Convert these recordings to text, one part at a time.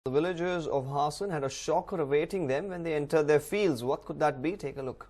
The villagers of Hassan had a shocker awaiting them when they entered their fields. What could that be? Take a look.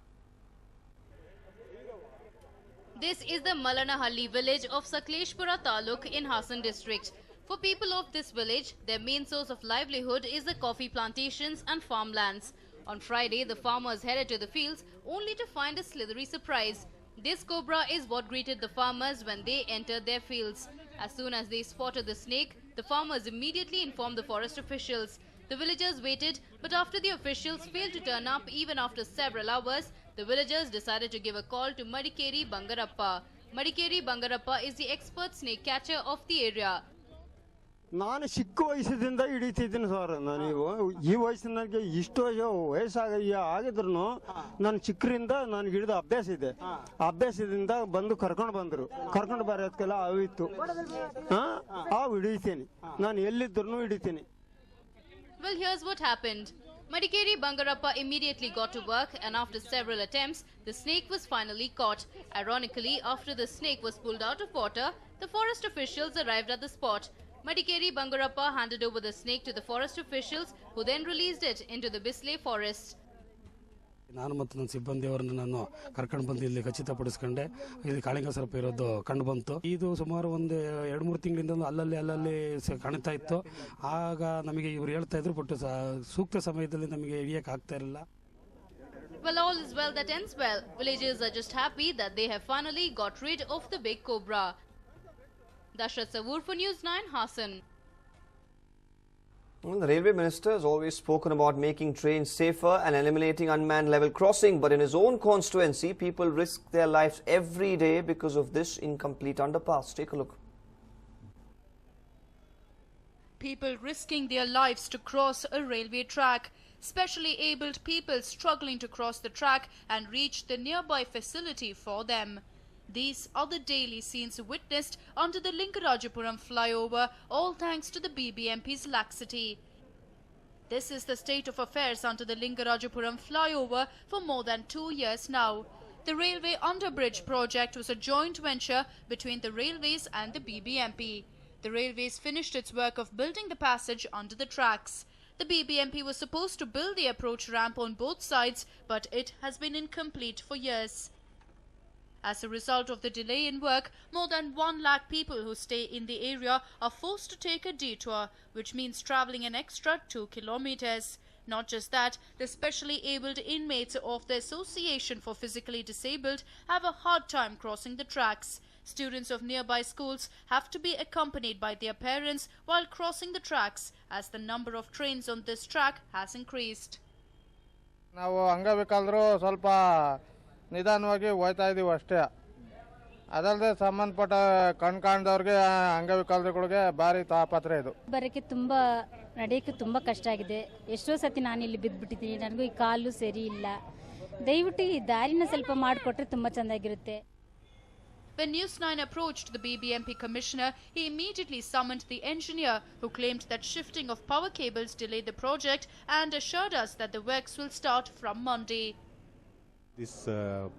This is the Malanahalli village of Sakleshpura Taluk in Hassan district. For people of this village, their main source of livelihood is the coffee plantations and farmlands. On Friday, the farmers headed to the fields only to find a slithery surprise. This cobra is what greeted the farmers when they entered their fields. As soon as they spotted the snake, the farmers immediately informed the forest officials. The villagers waited, but after the officials failed to turn up even after several hours, the villagers decided to give a call to Madikeri Bangarappa. Madikeri Bangarappa is the expert snake catcher of the area. ನಾನು ಚಿಕ್ಕ ವಯಸ್ಸಿನಿಂದ ಹಿಡಿತಿದ್ದೀನಿ sir. ನೀವು ಈ ವಯಸ್ಸಿನಲ್ಲಿ ಇಷ್ಟು ಆಗಿದ್ರು ನಾನು ಚಿಕ್ಕರಿಂದ ನನಗೆ ಹಿಡಿದ ಅಭ್ಯಾಸ ಇದೆ. ಅಭ್ಯಾಸದಿಂದ ಬಂದು ಕರ್ಕೊಂಡು ಬರೋದಕ್ಕೆಲ್ಲ ಆವಿತ್ತು. ಹಾವು ಹಿಡಿತೀನಿ, ನಾನು ಎಲ್ಲಿದ್ರು ಹಿಡಿತೀನಿ. Well, here's what happened. Madikeri Bangarappa immediately got to work, and after several attempts, the snake was finally caught. Ironically, after the snake was pulled out of water, the forest officials arrived at the spot. Madikeri Bangarappa handed over the snake to the forest officials, who then released it into the Bisley forest. ನಾನು ಮತ್ತು ನನ್ನ ಸಿಬ್ಬಂದಿಯವರನ್ನು ನಾನು ಕರ್ಕೊಂಡು ಬಂದು ಇಲ್ಲಿ ಖಚಿತಪಡಿಸ್ಕೊಂಡೆ. ಇಲ್ಲಿ ಕಾಳಿಂಗ ಸರ್ಪ ಇರೋದು ಕಂಡು ಬಂತು. ಇದು ಸುಮಾರು ಒಂದು 2-3 ತಿಂಗಳಿಂದ ಅಲ್ಲಲ್ಲಿ ಕಾಣ್ತಾ ಇತ್ತು. ಆಗ ನಮಗೆ ಇವರು ಹೇಳ್ತಾ ಇದ್ರು, ಬಟ್ ಸೂಕ್ತ ಸಮಯದಲ್ಲಿ ನಮಗೆ ಹಿಡಿಯಕ್ಕೆ ಆಗ್ತಾ ಇರಲಿಲ್ಲ. Well, all is well that ends well. Villagers are just happy that they have finally got rid of the big cobra. Dashrath Savoor for News 9, Hassan. Well, the railway minister has always spoken about making trains safer and eliminating unmanned level crossing, but in his own constituency, people risk their lives every day because of this incomplete underpass. Take a look. People risking their lives to cross a railway track. Specially abled people struggling to cross the track and reach the nearby facility for them. These are the daily scenes witnessed under the Lingarajapuram flyover, all thanks to the BBMP's laxity. This is the state of affairs under the Lingarajapuram flyover for more than 2 years now. The railway underbridge project was a joint venture between the railways and the BBMP. The railways finished its work of building the passage under the tracks. The BBMP was supposed to build the approach ramp on both sides, but it has been incomplete for years. As a result of the delay in work, more than 1 lakh people who stay in the area are forced to take a detour, which means travelling an extra 2 kilometers. Not just that, the specially abled inmates of the Association for Physically Disabled have a hard time crossing the tracks. Students of nearby schools have to be accompanied by their parents while crossing the tracks, as the number of trains on this track has increased. ನಾವು ಅಂಗವಿಕಲರು ಸ್ವಲ್ಪ ನಿಧಾನವಾಗಿ ಹೋಗ್ತಾ ಇದೀವಿ ಅಷ್ಟೇ. ಅದಲ್ಲದೆ ಸಂಬಂಧಪಟ್ಟ ಕಾಣ್ದವ್ರಿಗೆ ಅಂಗವಿಕಲರುಗಳಿಗೆ ಭಾರಿ ತಾಪತ್ರೆ ಇದು. ಬರೋಕ್ಕೆ ನಡೆಯೋಕ್ಕೆ ತುಂಬ ಕಷ್ಟ ಆಗಿದೆ. ಎಷ್ಟೋ ಸತಿ ನಾನು ಇಲ್ಲಿ ಬಿದ್ದುಬಿಟ್ಟಿದ್ದೀನಿ. ನನಗೂ ಈ ಕಾಲು ಸರಿ ಇಲ್ಲ. ದಯವಿಟ್ಟು ಈ ದಾರಿನ ಸ್ವಲ್ಪ ಮಾಡಿಕೊಟ್ರೆ ತುಂಬ ಚೆನ್ನಾಗಿರುತ್ತೆ. When News 9 approached the BBMP commissioner, he immediately summoned the engineer, who claimed that shifting of power cables delayed the project and assured us that the works will start from Monday. This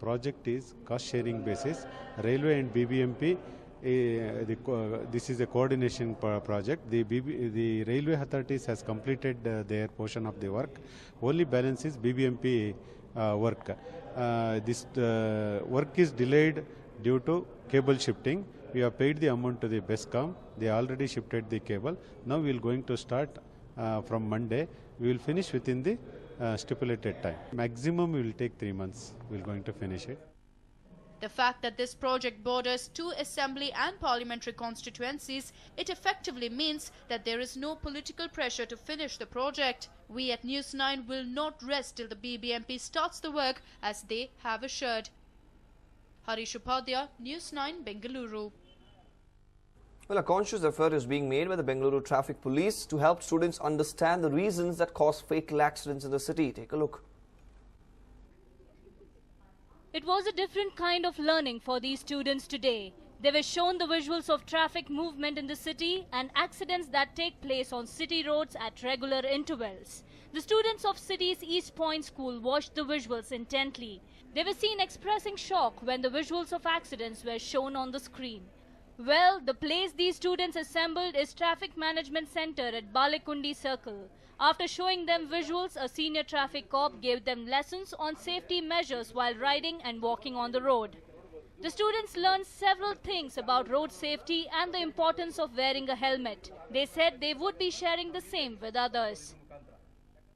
project is cost-sharing basis. Railway and BBMP, this is a coordination project. The railway authorities has completed their portion of the work. Only balance is BBMP work. This work is delayed due to cable shifting. We have paid the amount to the BESCOM. They already shifted the cable. Now we are going to start from Monday. We will finish within the stipulated time. Maximum we will take 3 months. We are going to finish it. The fact that this project borders 2 assembly and parliamentary constituencies, it effectively means that there is no political pressure to finish the project. We at News 9 will not rest till the BBMP starts the work, as they have assured. Harish Upadhyay, News 9, Bengaluru. Well, a conscious effort is being made by the Bengaluru Traffic Police to help students understand the reasons that cause fatal accidents in the city. Take a look. It was a different kind of learning for these students today. They were shown the visuals of traffic movement in the city and accidents that take place on city roads at regular intervals. The students of city's East Point School watched the visuals intently. They were seen expressing shock when the visuals of accidents were shown on the screen. Well, the place these students assembled is Traffic Management Center at Balekundi Circle. After showing them visuals, a senior traffic cop gave them lessons on safety measures while riding and walking on the road. The students learned several things about road safety and the importance of wearing a helmet. They said they would be sharing the same with others.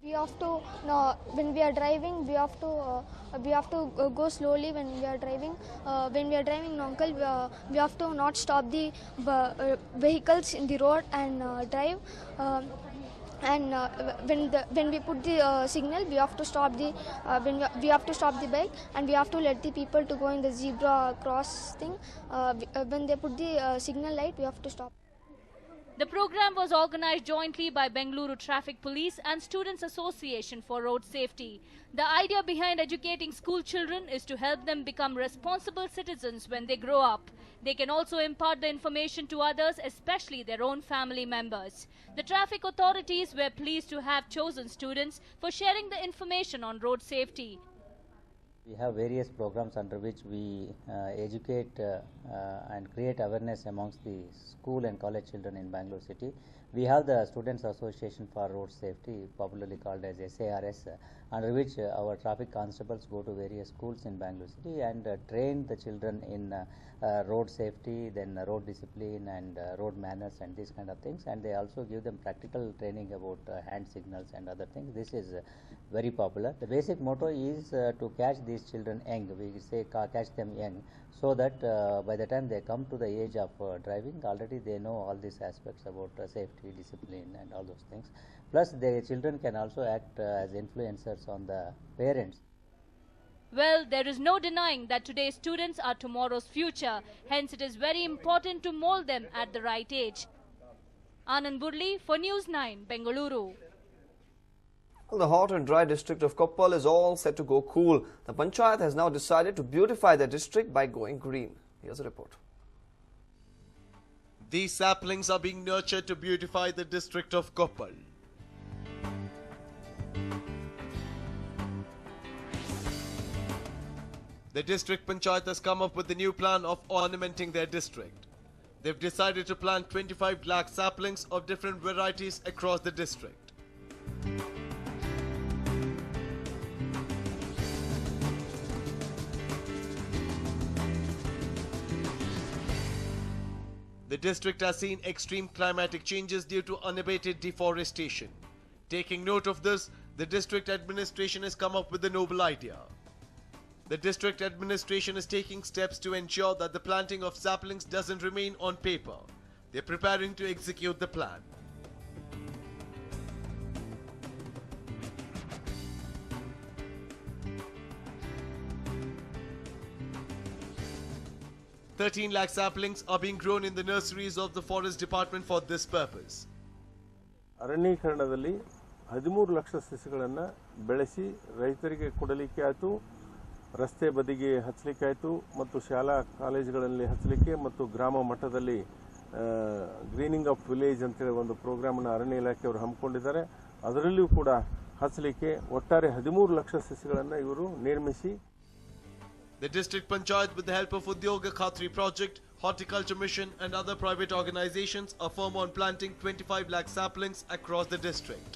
We have to, when we are driving, we have to go slowly when we are driving. When we are driving, uncle, we have to not stop the vehicles in the road and drive. When we put the signal, we have to stop the we have to stop the bike, and we have to let the people to go in the zebra cross thing. When they put the signal light, we have to stop. The program was organized jointly by Bengaluru Traffic Police and Students Association for Road Safety. The idea behind educating school children is to help them become responsible citizens when they grow up. They can also impart the information to others, especially their own family members. The traffic authorities were pleased to have chosen students for sharing the information on road safety. We have various programs under which we educate and create awareness amongst the school and college children in Bangalore city. We have the Students Association for Road Safety, popularly called as SARS, under which our traffic constables go to various schools in Bangalore city and train the children in road safety, then road discipline and road manners and these kind of things. And they also give them practical training about hand signals and other things. This is very popular. The basic motto is to catch these children young. We say catch them young, so that by the time they come to the age of driving, already they know all these aspects about safety, discipline and all those things. Plus the children can also act as influencers on the parents. Well, there is no denying that today's students are tomorrow's future. Hence, it is very important to mold them at the right age. Anand Burli for News 9, Bengaluru. Well, the hot and dry district of Koppal is all set to go cool. The Panchayat has now decided to beautify the district by going green. Here's a report. These saplings are being nurtured to beautify the district of Koppal. The district Panchayat has come up with a new plan of ornamenting their district. They've decided to plant 25 lakh saplings of different varieties across the district. The district has seen extreme climatic changes due to unabated deforestation. Taking note of this, the district administration has come up with a noble idea. The district administration is taking steps to ensure that the planting of saplings doesn't remain on paper. They're preparing to execute the plan. "13 lakh saplings are being grown in the nurseries of the Forest Department for this purpose." ಅರಣ್ಯೀಕರಣದಲ್ಲಿ 13 lakh ಸಸಿಗಳನ್ನು ಬೆಳೆಸಿ ರೈತರಿಗೆ ಕೊಡಲಿಕ್ಕೆ ಆಯಿತು, ರಸ್ತೆ ಬದಿಗೆ ಹಚ್ಚಲಿಕ್ಕೆ ಆಯಿತು, ಮತ್ತು ಶಾಲಾ ಕಾಲೇಜುಗಳಲ್ಲಿ ಹಚ್ಚಲಿಕ್ಕೆ ಮತ್ತು ಗ್ರಾಮ ಮಟ್ಟದಲ್ಲಿ ಗ್ರೀನಿಂಗ್ ಆಫ್ ವಿಲೇಜ್ ಅಂತೇಳಿ ಒಂದು ಪ್ರೋಗ್ರಾಮನ್ನು ಅರಣ್ಯ ಇಲಾಖೆಯವರು ಹಮ್ಮಿಕೊಂಡಿದ್ದಾರೆ. ಅದರಲ್ಲಿಯೂ ಕೂಡ ಹಚ್ಚಲಿಕ್ಕೆ ಒಟ್ಟಾರೆ 13 ಲಕ್ಷ ಸಸಿಗಳನ್ನು ಇವರು ನಿರ್ಮಿಸಿ. The district panchayat, with the help of Udyoga Khatri project, Horticulture Mission and other private organizations, are firm on planting 25 lakh saplings across the district.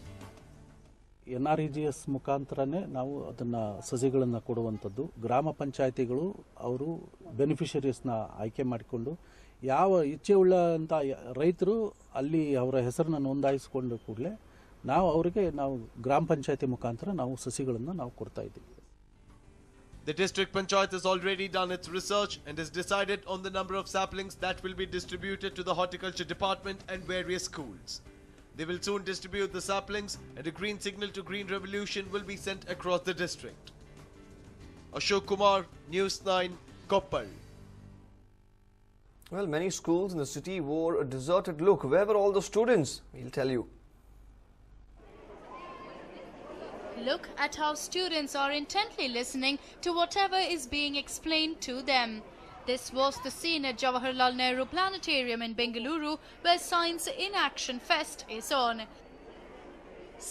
NREGS ಮುಖಾಂತರನೇ ನಾವು ಅದನ್ನು ಸಸಿಗಳನ್ನು ಕೊಡುವಂಥದ್ದು. ಗ್ರಾಮ ಪಂಚಾಯಿತಿಗಳು ಅವರು ಬೆನಿಫಿಷರೀಸ್ನ ಆಯ್ಕೆ ಮಾಡಿಕೊಂಡು ಯಾವ ಇಚ್ಛೆ ಉಳ್ಳಂಥ ರೈತರು ಅಲ್ಲಿ ಅವರ ಹೆಸರನ್ನು ನೋಂದಾಯಿಸಿಕೊಂಡು ಕೂಡಲೇ ನಾವು ಅವರಿಗೆ ಗ್ರಾಮ ಪಂಚಾಯಿತಿ ಮುಖಾಂತರ ನಾವು ಸಸಿಗಳನ್ನು ನಾವು ಕೊಡ್ತಾ ಇದ್ದೀವಿ. The district panchayat has already done its research and has decided on the number of saplings that will be distributed to the horticulture department and various schools. They will soon distribute the saplings and a green signal to Green Revolution will be sent across the district. Ashok Kumar, News 9, Koppal. Well, many schools in the city wore a deserted look. Where were all the students? We'll tell you. Look at how students are intently listening to whatever is being explained to them. This was the scene at Jawaharlal Nehru Planetarium in Bengaluru, where Science in Action Fest is on.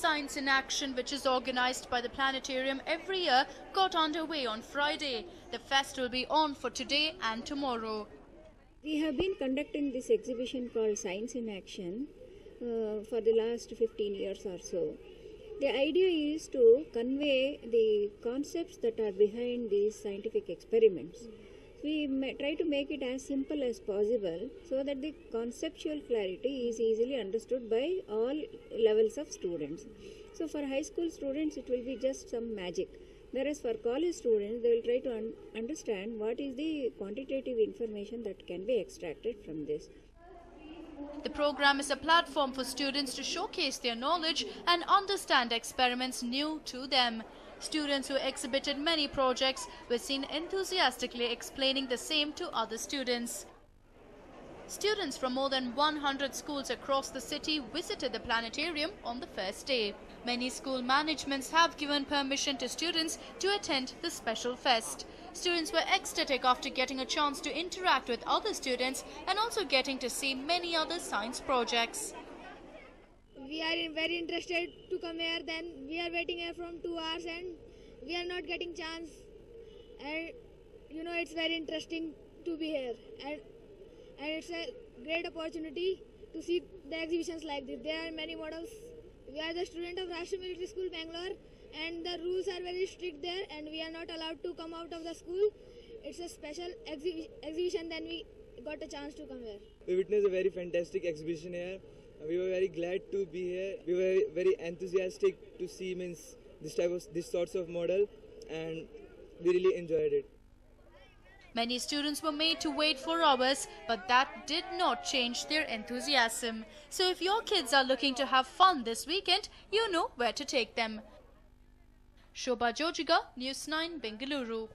Science in Action, which is organized by the planetarium every year, got underway on Friday. The fest will be on for today and tomorrow. We have been conducting this exhibition called Science in Action for the last 15 years or so. The idea is to convey the concepts that are behind these scientific experiments. We try to make it as simple as possible so that the conceptual clarity is easily understood by all levels of students. So for high school students it will be just some magic. Whereas for college students, they will try to understand what is the quantitative information that can be extracted from this. The program is a platform for students to showcase their knowledge and understand experiments new to them. Students who exhibited many projects were seen enthusiastically explaining the same to other students. Students from more than 100 schools across the city visited the planetarium on the first day. Many school managements have given permission to students to attend the special fest. Students were ecstatic after getting a chance to interact with other students and also getting to see many other science projects. We are very interested to come here, then we are waiting here from 2 hours and we are not getting chance. And it's very interesting to be here. And it's a great opportunity to see the exhibitions like this. There are many models. We are the student of Rashtriya Military School, Bangalore, and the rules are very strict there and we are not allowed to come out of the school. It's a special exhibition, then we got a chance to come here. We witnessed a very fantastic exhibition here. We were very glad to be here. We were very enthusiastic to see this sorts of model and we really enjoyed it. Many students were made to wait for hours, but that did not change their enthusiasm. So if your kids are looking to have fun this weekend, you know where to take them. Shobha Jojiga, News 9, Bengaluru.